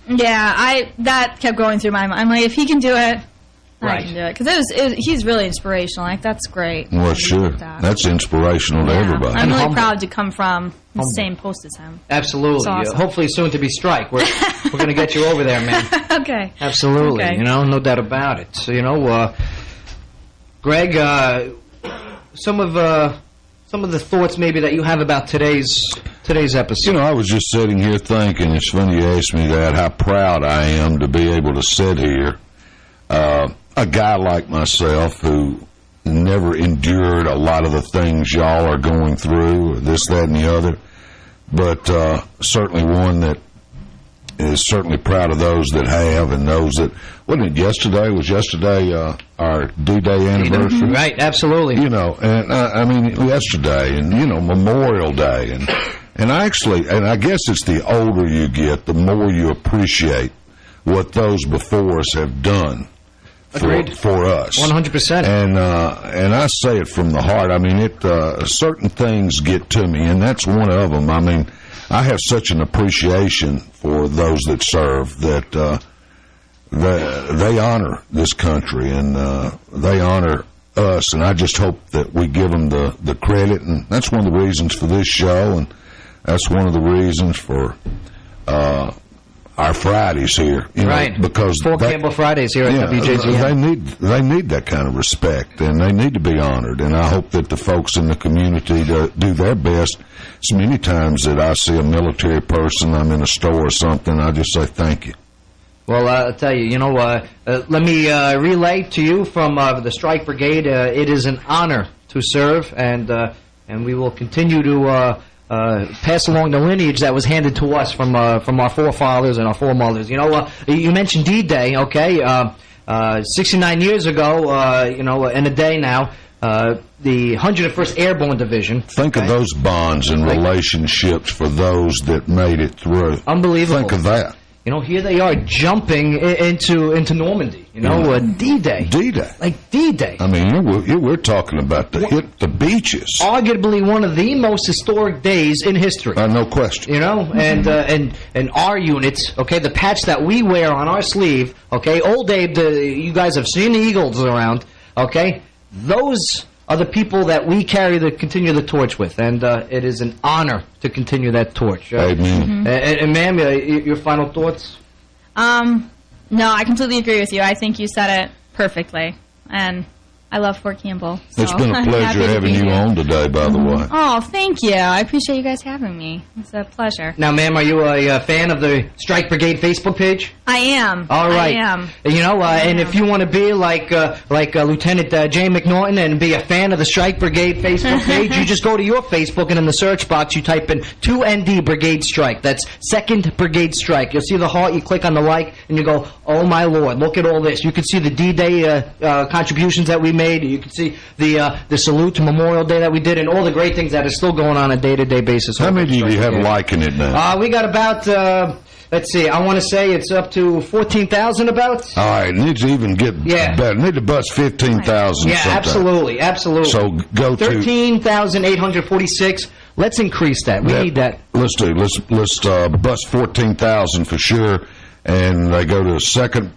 Yeah, that kept going through my mind. I'm like, if he can do it, Right. I can do it. Because he's really inspirational. Like, that's great. Well, sure. That's inspirational to everybody. I'm really proud to come from the same post as him. Absolutely. Awesome. Hopefully soon to be Strike. We're going to get you over there, man. Okay. Absolutely. Okay. No doubt about it. So, Greg, some of the thoughts maybe that you have about today's episode. I was just sitting here thinking, it's funny you asked me that, how proud I am to be able to sit here. A guy like myself who never endured a lot of the things y'all are going through, this, that, and the other, but certainly one that is certainly proud of those that have, and those that, wasn't it yesterday? Was yesterday our D-Day anniversary? Right, absolutely. And I mean, yesterday, and, Memorial Day, and I guess it's the older you get, the more you appreciate what those before us have done for us. 100%. And I say it from the heart. I mean, certain things get to me, and that's one of them. I mean, I have such an appreciation for those that serve that they honor this country, and they honor us, and I just hope that we give them the credit, and that's one of the reasons for this show, and that's one of the reasons for our Fridays here, right? Because Campbell Fridays here at WJZM. They need that kind of respect, and they need to be honored. And I hope that the folks in the community do their best. As many times that I see a military person, I'm in a store or something, I just say thank you. Well, I'll tell you, let me relay to you from the Strike Brigade. It is an honor to serve, and we will continue to pass along the lineage that was handed to us from our forefathers and our foremothers. You mentioned D-Day, 69 years ago, in a day now, the 101st Airborne Division. Think of those bonds and relationships for those that made it through. Unbelievable. Think of that. Here they are jumping into Normandy. D-Day. D-Day. Like D-Day. I mean, we're talking about hit the beaches. Arguably one of the most historic days in history. No question. And our units, the patch that we wear on our sleeve, Old Abe, you guys have seen the Eagles around, those are the people that we continue the torch with, and it is an honor to continue that torch. Amen. And ma'am, your final thoughts? No, I completely agree with you. I think you said it perfectly, and I love Fort Campbell. So it's been a pleasure having you on today, by the way. Oh, thank you. I appreciate you guys having me. It's a pleasure. Now, ma'am, are you a fan of the Strike Brigade Facebook page? I am. All right. I am. And if you want to be like Lieutenant Jay McNaughton and be a fan of the Strike Brigade Facebook page, you just go to your Facebook, and in the search box, you type in 2ND Brigade Strike. That's 2nd Brigade Strike. You'll see the heart, you click on the like, and you go, oh, my Lord, look at all this. You can see the D-Day contributions that we made. You can see the salute to Memorial Day that we did, and all the great things that are still going on a day-to-day basis. How many do you have liking it now? We got about... let's see, I want to say it's up to 14,000 about. All right, need to even get better. Need to bust 15,000 Yeah, sometime. absolutely. So go to 13,846. Let's increase that. We need that. Let's bust 14,000 for sure, and they go to second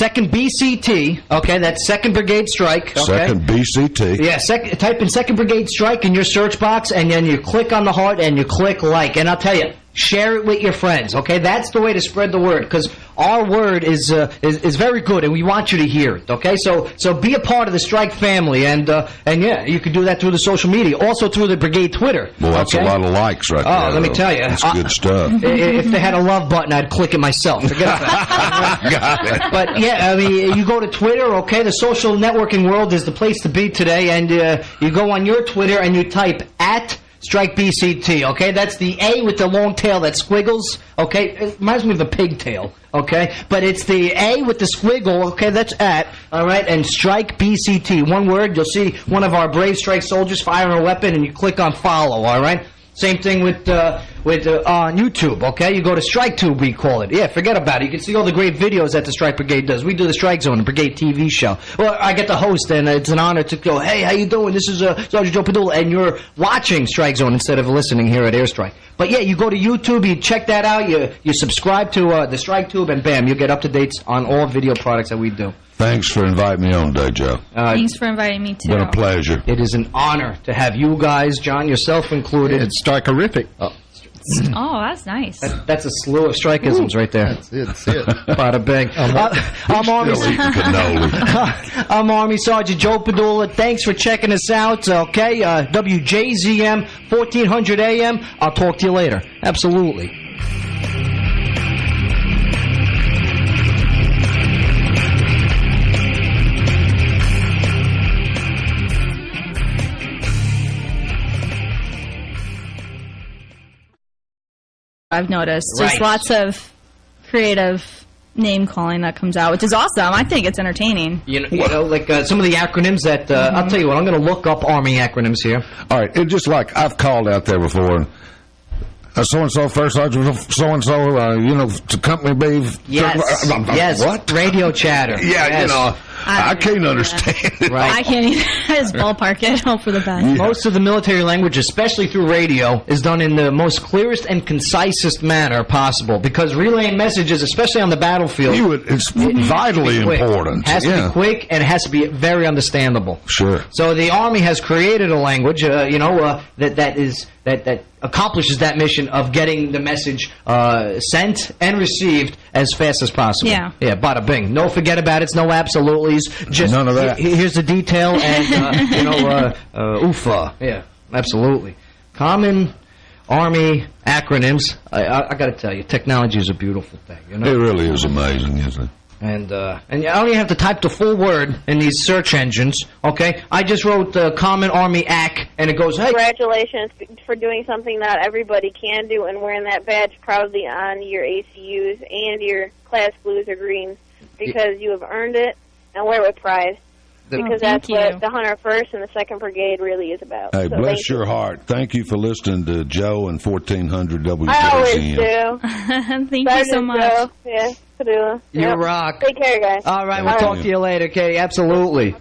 BCT, that's 2nd Brigade Strike. Second BCT. Yeah, type in 2nd Brigade Strike in your search box, and then you click on the heart and you click like. And I'll tell you, share it with your friends, That's the way to spread the word, because our word is very good, and we want you to hear it. Okay, so be a part of the Strike family, and yeah, you can do that through the social media, also through the Brigade Twitter. Well, that's a lot of likes right there. Oh, let me tell you, that's good stuff. If they had a love button, I'd click it myself. Forget about it. Got it. But yeah, I mean, you go to Twitter. Okay, the social networking world is the place to be today, and you go on your Twitter and you type @StrikeBCT, okay? That's the A with the long tail that squiggles, okay? It reminds me of a pigtail, okay? But it's the A with the squiggle, okay? That's all right? And Strike BCT, one word. You'll see one of our brave Strike soldiers firing a weapon, and you click on follow, all right? Same thing with on YouTube, okay? You go to StrikeTube, we call it. Yeah, forget about it. You can see all the great videos that the Strike Brigade does. We do the Strike Zone, the Brigade TV show. Well, I get to host, and it's an honor to go, hey, how you doing? This is Sergeant Joe Padula, and you're watching Strike Zone instead of listening here at Airstrike. But yeah, you go to YouTube, you check that out, you subscribe to the StrikeTube, and bam, you get up-to-dates on all video products that we do. Thanks for inviting me on today, Joe. Thanks for inviting me, too. Been a pleasure. It is an honor to have you guys, John, yourself included. It's Strike-erific. Oh, that's nice. That's a slew of strikeisms right there. That's it. Bada bang. I'm Army Sergeant Joe Padula. Thanks for checking us out. Okay, WJZM 1400 AM. I'll talk to you later. Absolutely. I've noticed. There's lots of creative name calling that comes out, which is awesome. I think it's entertaining. You know, like some of the acronyms that I'll tell you what. I'm going to look up Army acronyms here. All right, it's just like I've called out there before. And so and so, first sergeant, so and so, to company B. Yes. What? Radio chatter. Yeah, yes. I can't understand it. Right. I can't even. I just ballpark it. Hope for the best. Yeah. Most of the military language, especially through radio, is done in the most clearest and concisest manner possible, because relaying messages, especially on the battlefield, it's vitally important. It has to be quick, and it has to be very understandable. Sure. So the Army has created a language, that accomplishes that mission of getting the message sent and received as fast as possible. Yeah. Yeah, bada bing. No forget about it. No absolutely's. Just none of that. Here's the detail, and, UFA. Yeah, absolutely. Common Army acronyms. I got to tell you, technology is a beautiful thing. You know? It really is amazing, isn't it? And you only have to type the full word in these search engines, okay? I just wrote Common Army AC, and it goes, hey. Congratulations for doing something not everybody can do and wearing that badge proudly on your ACUs and your class blues or greens, because you have earned it, and wear it with pride. Because that's what the 101st and the 2nd Brigade really is about. Hey, so bless your heart. Thank you for listening to Joe and 1400 WJZM. I always do. Thank you so much. Joe. Yeah, Padula. You rock. Take care, guys. All right, we'll talk to you later, Katie. Absolutely.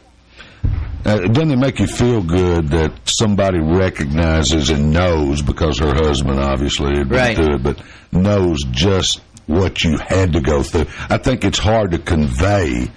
Doesn't it make you feel good that somebody recognizes and knows, because her husband obviously had been through it, but knows just what you had to go through? I think it's hard to convey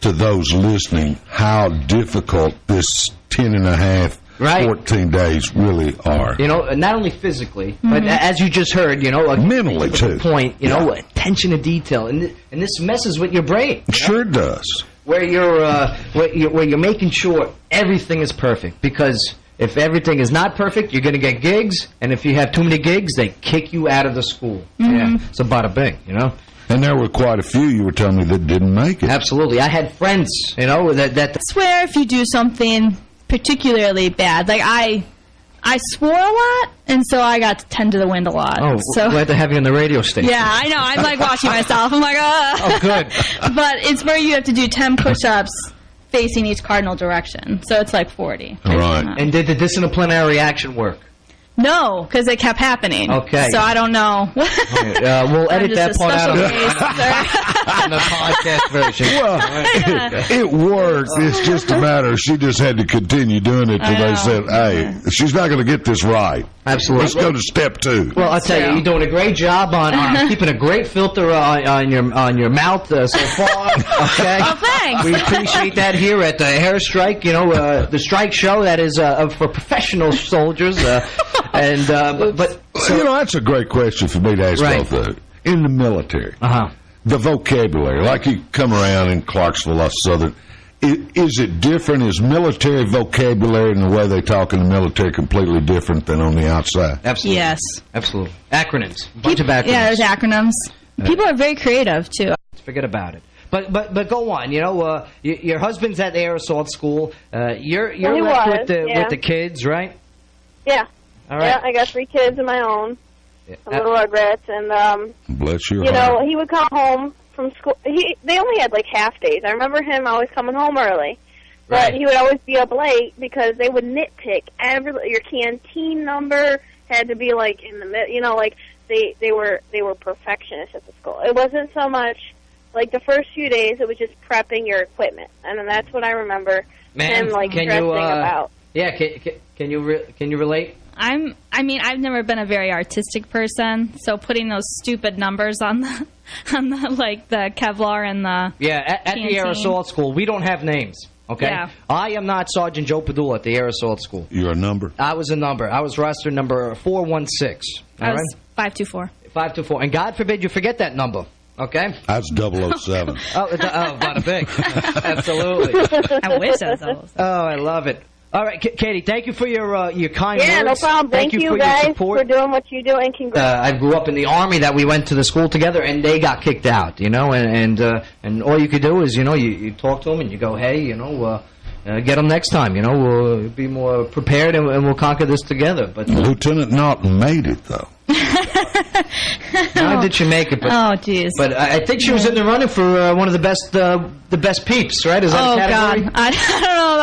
to those listening how difficult this 10 and a half, 14 days really are. You know, not only physically, but as you just heard, mentally too. Point, attention to detail, and this messes with your brain. Sure it does. Where you're making sure everything is perfect, because if everything is not perfect, you're going to get gigs, and if you have too many gigs, they kick you out of the school. Yeah, it's a bada bing, And there were quite a few, you were telling me, that didn't make it. Absolutely. I had friends, that... I swear if you do something particularly bad, like I swore a lot, and so I got to 10 to the wind a lot. Oh, so glad to have you on the radio station. Yeah, I know. I'm like watching myself. I'm like, Oh, good. But it's where you have to do 10 push-ups facing each cardinal direction. So it's like 40. Right. And did the disciplinary action work? No, because it kept happening. Okay. So I don't know. We'll edit that part out of the podcast version. Well, it worked. It's just a matter of she just had to continue doing it till they said, hey, she's not going to get this right. Absolutely. Let's go to step 2. Well, I'll tell you, you're doing a great job on keeping a great filter on your mouth so far. Okay. Oh, thanks. We appreciate that here at the Airstrike. The Strike Show that is for professional soldiers. But that's a great question for me to ask both of you. In the military, the vocabulary, like you come around in Clarksville, us Southern, is it different? Is military vocabulary and the way they talk in the military completely different than on the outside? Absolutely. Yes. Absolutely. Acronyms. A bunch of acronyms. Yeah, there's acronyms. People are very creative, too. Forget about it. But go on. You know, your husband's at the air assault school. You're left with the kids, right? Yeah. All right. Yeah, I got 3 kids of my own. Little rugrats, and bless your you heart. know, he would come home from school. They only had like half days. I remember him always coming home early, but he would always be up late because they would nitpick your canteen number had to be like in the middle. You know, like they were perfectionists at the school. It wasn't so much like the first few days. It was just prepping your equipment, and then that's what I remember him like stressing about. Yeah, can you relate? I mean, I've never been a very artistic person, so putting those stupid numbers on the like the Kevlar and the at the air assault school, we don't have names. Okay, yeah. I am not Sergeant Joe Padula at the air assault school. You're a number. I was a number. I was roster number 416. I was 524. 524, and God forbid you forget that number. Okay, that's 007. Bada big. Absolutely. I wish that was 007. Oh, I love it. All right, Katie, thank you for your kind words. Yeah, no problem. Thank you for guys your support. for doing what you do, and congrats. I grew up in the Army that we went to the school together, and they got kicked out, you know, and all you could do is, you know, you talk to them and you go, hey, you know, get them next time, you know, we'll be more prepared and we'll conquer this together. But Lieutenant Naughton made it, though. How did she make it? But, oh, jeez. But I think she was in the running for one of the best peeps, right? Is that a category? God. I don't know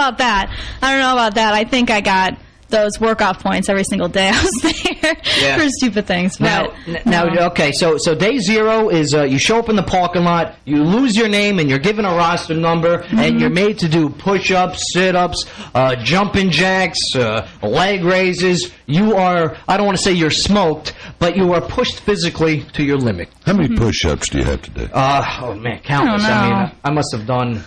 about that. I think I got those work-off points every single day I was there for stupid things. But, now, okay, so day 0 is you show up in the parking lot, you lose your name, and you're given a roster number, and you're made to do push-ups, sit-ups, jumping jacks, leg raises. You are, I don't want to say you're smoked, but you are pushed physically to your limit. How many push-ups do you have to do? Oh, man, countless. I don't know. I must have done...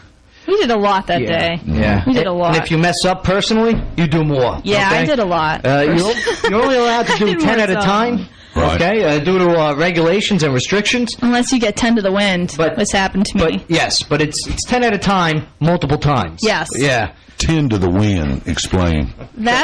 We did a lot that day. Yeah. We did a lot. And if you mess up personally, you do more. Yeah, okay? I did a lot. You're only allowed to do 10 at a time. Right. Okay, due to regulations and restrictions. Unless you get 10 to the wind, what's happened to me. Yes, but it's 10 at a time, multiple times. Yes. Yeah. 10 to the wind. Explain. That